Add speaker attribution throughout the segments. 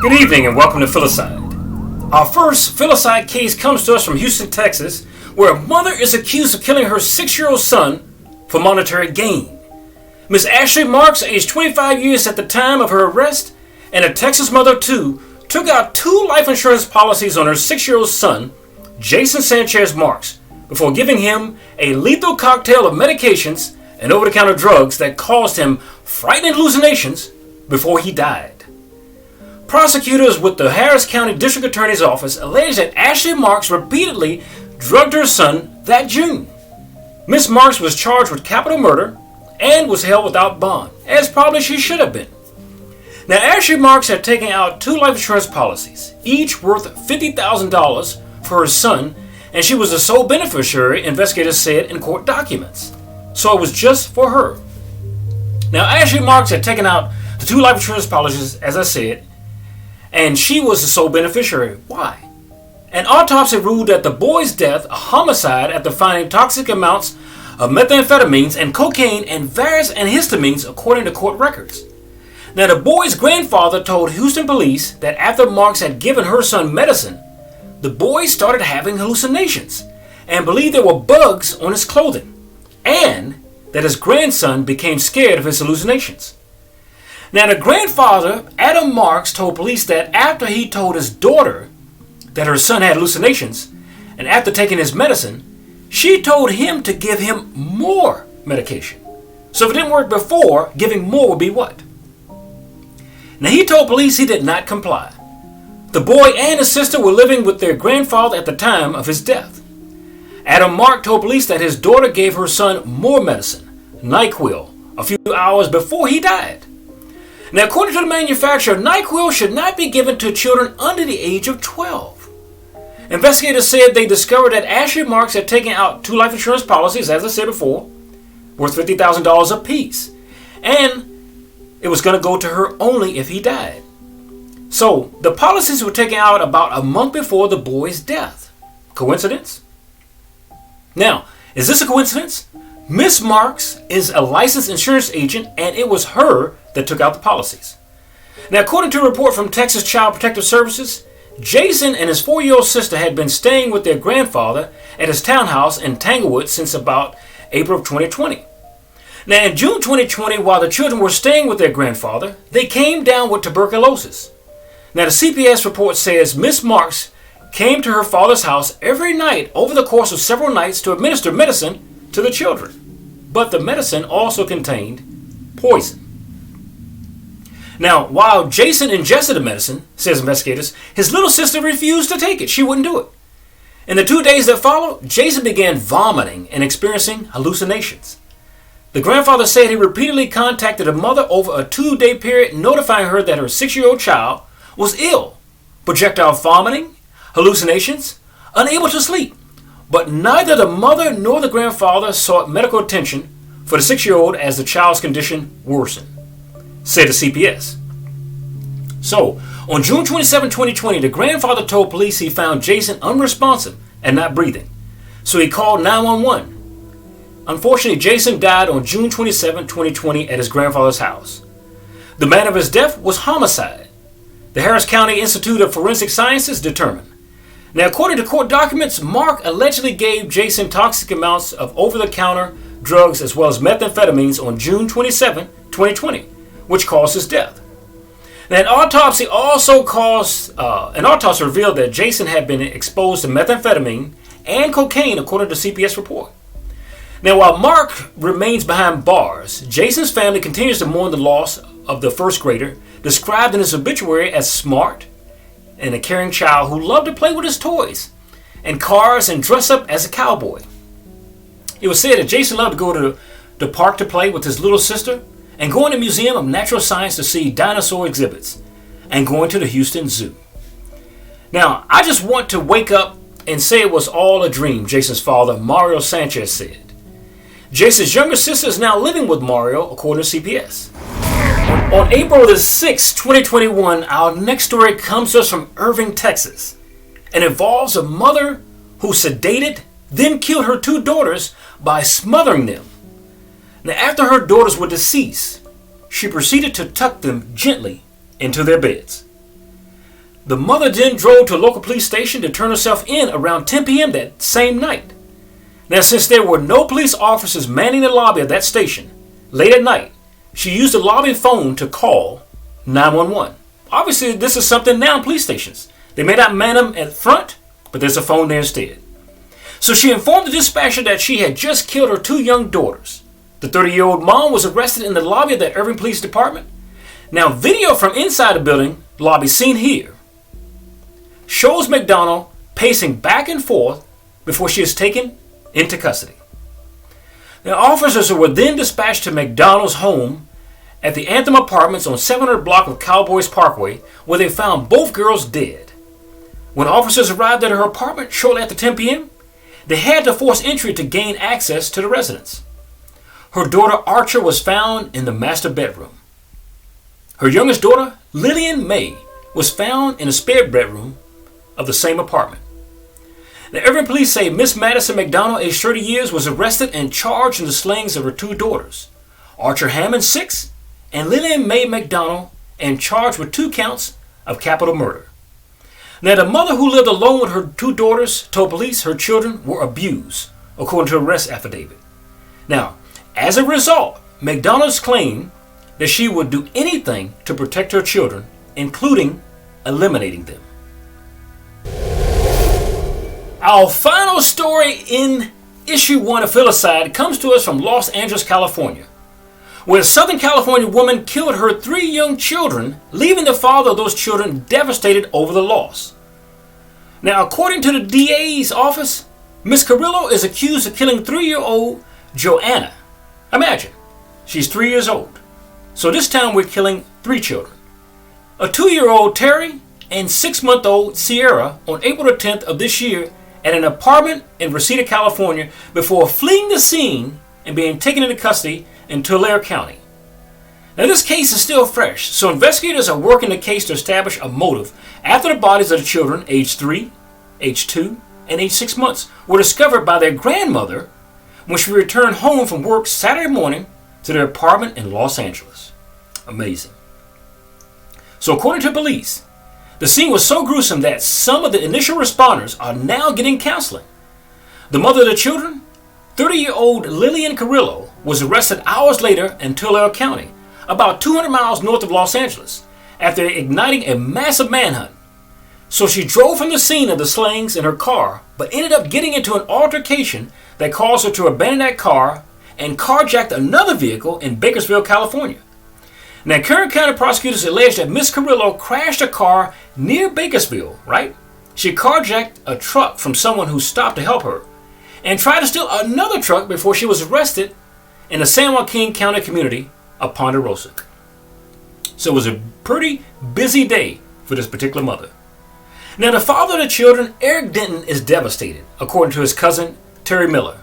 Speaker 1: Good evening and welcome to Filicide. Our first Filicide case comes to us from Houston, Texas, where a mother is accused of killing her 6-year-old son for monetary gain. Miss Ashley Marks, aged 25 years at the time of her arrest, and a Texas mother too, took out 2 life insurance policies on her 6-year-old son, Jason Sanchez Marks, before giving him a lethal cocktail of medications and over-the-counter drugs that caused him frightening hallucinations before he died. Prosecutors with the Harris County District Attorney's Office alleged that Ashley Marks repeatedly drugged her son that June. Miss Marks was charged with capital murder and was held without bond, as probably she should have been. Now, Ashley Marks had taken out 2 life insurance policies, each worth $50,000 for her son, and she was the sole beneficiary, investigators said in court documents. So it was just for her. Now, Ashley Marks had taken out the 2 life insurance policies, as I said, and she was the sole beneficiary. Why? An autopsy ruled that the boy's death a homicide after finding toxic amounts of methamphetamines and cocaine and various antihistamines according to court records. Now, the boy's grandfather told Houston police that after Marks had given her son medicine, the boy started having hallucinations and believed there were bugs on his clothing, and that his grandson became scared of his hallucinations. Now, the grandfather, Adam Marks, told police that after he told his daughter that her son had hallucinations, and after taking his medicine, she told him to give him more medication. So if it didn't work before, giving more would be what? Now, he told police he did not comply. The boy and his sister were living with their grandfather at the time of his death. Adam Mark told police that his daughter gave her son more medicine, NyQuil, a few hours before he died. Now, according to the manufacturer, NyQuil should not be given to children under the age of 12. Investigators said they discovered that Ashley Marks had taken out 2 life insurance policies, as I said before, worth $50,000 apiece. And it was going to go to her only if he died. So, the policies were taken out about a month before the boy's death. Coincidence? Now, is this a coincidence? Miss Marks is a licensed insurance agent, and it was her that took out the policies. Now, according to a report from Texas Child Protective Services, Jason and his 4-year-old sister had been staying with their grandfather at his townhouse in Tanglewood since about April of 2020. Now, in June 2020, while the children were staying with their grandfather, they came down with tuberculosis. Now, the CPS report says Miss Marks came to her father's house every night over the course of several nights to administer medicine to the children. But the medicine also contained poison. Now, while Jason ingested the medicine, says investigators, his little sister refused to take it. She wouldn't do it. In the 2 days that followed, Jason began vomiting and experiencing hallucinations. The grandfather said he repeatedly contacted the mother over a 2-day period, notifying her that her 6-year-old child was ill, projectile vomiting, hallucinations, unable to sleep. But neither the mother nor the grandfather sought medical attention for the 6-year-old as the child's condition worsened, said the CPS. So, on June 27, 2020, the grandfather told police he found Jason unresponsive and not breathing. So he called 911. Unfortunately, Jason died on June 27, 2020 at his grandfather's house. The manner of his death was homicide, the Harris County Institute of Forensic Sciences determined. Now, according to court documents, Mark allegedly gave Jason toxic amounts of over-the-counter drugs as well as methamphetamines on June 27, 2020, which caused his death. Now, an autopsy revealed that Jason had been exposed to methamphetamine and cocaine, according to CPS report. Now, while Mark remains behind bars, Jason's family continues to mourn the loss of the first grader, described in his obituary as smart and a caring child who loved to play with his toys and cars and dress up as a cowboy. It was said that Jason loved to go to the park to play with his little sister and go in the Museum of Natural Science to see dinosaur exhibits and going to the Houston Zoo. Now, I just want to wake up and say it was all a dream, Jason's father, Mario Sanchez, said. Jason's younger sister is now living with Mario, according to CPS. On April the 6th, 2021, our next story comes to us from Irving, Texas, and involves a mother who sedated, then killed her 2 daughters by smothering them. Now, after her daughters were deceased, she proceeded to tuck them gently into their beds. The mother then drove to a local police station to turn herself in around 10 p.m. that same night. Now, since there were no police officers manning the lobby of that station, late at night, she used the lobby phone to call 911. Obviously, this is something now in police stations. They may not man them at front, but there's a phone there instead. So she informed the dispatcher that she had just killed her 2 young daughters. The 30-year-old mom was arrested in the lobby of the Irving Police Department. Now, video from inside the building lobby seen here shows McDonald pacing back and forth before she is taken into custody. Now, officers were then dispatched to McDonald's home at the Anthem Apartments on 700 block of Cowboys Parkway, where they found both girls dead. When officers arrived at her apartment shortly after 10 p.m., they had to force entry to gain access to the residence. Her daughter Archer was found in the master bedroom. Her youngest daughter, Lillian May, was found in a spare bedroom of the same apartment. The Irving police say Miss Madison McDonald, aged 30 years, was arrested and charged in the slayings of her 2 daughters, Archer Hammond, 6, and Lillian May McDonald, and charged with 2 counts of capital murder. Now, the mother, who lived alone with her 2 daughters, told police her children were abused, according to the arrest affidavit. Now, as a result, McDonald's claimed that she would do anything to protect her children, including eliminating them. Our final story in issue 1 of Filicide comes to us from Los Angeles, California, where a Southern California woman killed her 3 young children, leaving the father of those children devastated over the loss. Now, according to the DA's office, Miss Carrillo is accused of killing 3-year-old Joanna. Imagine, she's 3 years old. So this time we're killing 3 children. A 2-year-old Terry and 6-month-old Sierra on April the 10th of this year at an apartment in Reseda, California, before fleeing the scene and being taken into custody in Tulare County. Now, this case is still fresh, so investigators are working the case to establish a motive after the bodies of the children, age 3, age 2, and age 6 months, were discovered by their grandmother when she returned home from work Saturday morning to their apartment in Los Angeles. Amazing. So according to police, the scene was so gruesome that some of the initial responders are now getting counseling. The mother of the children, 30-year-old Lillian Carrillo, was arrested hours later in Tulare County, about 200 miles north of Los Angeles, after igniting a massive manhunt. So she drove from the scene of the slayings in her car, but ended up getting into an altercation that caused her to abandon that car and carjacked another vehicle in Bakersfield, California. Now, Kern County prosecutors allege that Miss Carrillo crashed a car near Bakersfield, right? She carjacked a truck from someone who stopped to help her and tried to steal another truck before she was arrested in the San Joaquin County community of Ponderosa. So it was a pretty busy day for this particular mother. Now, the father of the children, Eric Denton, is devastated, according to his cousin, Terry Miller.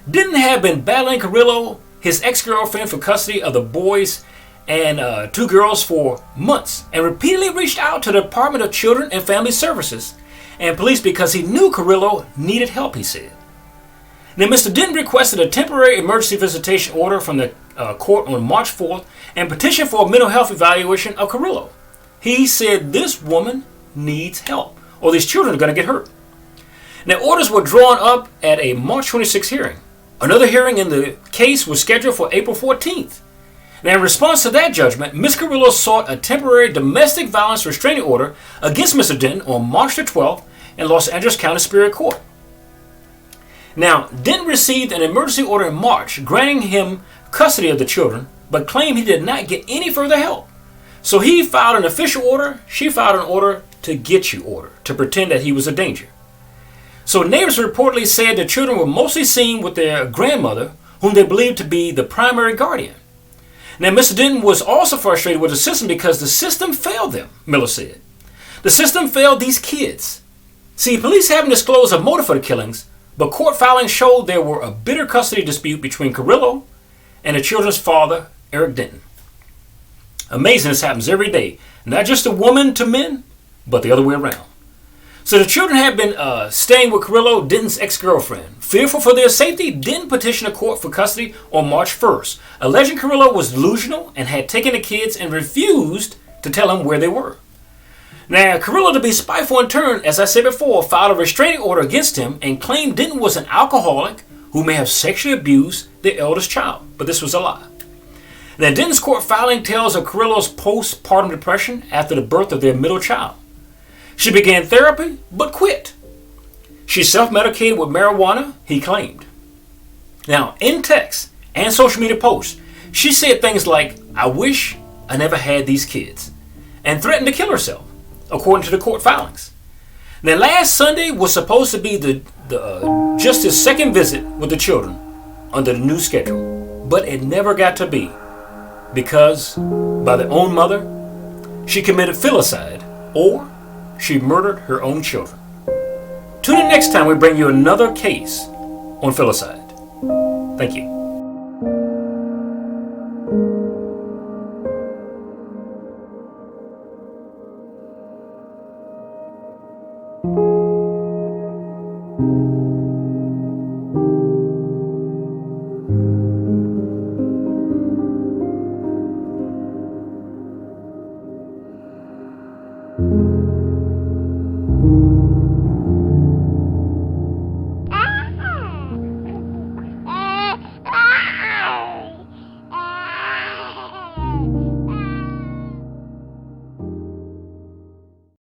Speaker 1: Denton had been battling Carrillo, his ex-girlfriend, for custody of the boys and 2 girls for months, and repeatedly reached out to the Department of Children and Family Services and police because he knew Carrillo needed help, he said. Now, Mr. Denton requested a temporary emergency visitation order from the court on March 4th and petitioned for a mental health evaluation of Carrillo. He said this woman needs help, or these children are going to get hurt. Now, orders were drawn up at a March 26th hearing. Another hearing in the case was scheduled for April 14th. Now, in response to that judgment, Ms. Carrillo sought a temporary domestic violence restraining order against Mr. Denton on March the 12th in Los Angeles County Superior Court. Now, Denton received an emergency order in March granting him custody of the children, but claimed he did not get any further help. So he filed an official order, she filed an order to get you order, to pretend that he was a danger. So neighbors reportedly said the children were mostly seen with their grandmother, whom they believed to be the primary guardian. Now, Mr. Denton was also frustrated with the system because the system failed them, Miller said. The system failed these kids. See, police haven't disclosed a motive for the killings, but court filings showed there were a bitter custody dispute between Carrillo and the children's father, Eric Denton. Amazing, this happens every day. Not just a woman to men, but the other way around. So the children had been staying with Carrillo, Denton's ex-girlfriend. Fearful for their safety, Denton petitioned the court for custody on March 1st, alleging Carrillo was delusional and had taken the kids and refused to tell him where they were. Now, Carrillo, to be spiteful in turn, as I said before, filed a restraining order against him and claimed Denton was an alcoholic who may have sexually abused their eldest child. But this was a lie. Now, Denton's court filing tells of Carrillo's postpartum depression after the birth of their middle child. She began therapy, but quit. She self-medicated with marijuana, he claimed. Now, in text and social media posts, she said things like, "I wish I never had these kids," and threatened to kill herself, according to the court filings. Now, last Sunday was supposed to be the justice's second visit with the children under the new schedule, but it never got to be because, by their own mother, she committed filicide or she murdered her own children. Tune in next time we bring you another case on filicide. Thank you.
Speaker 2: Ah!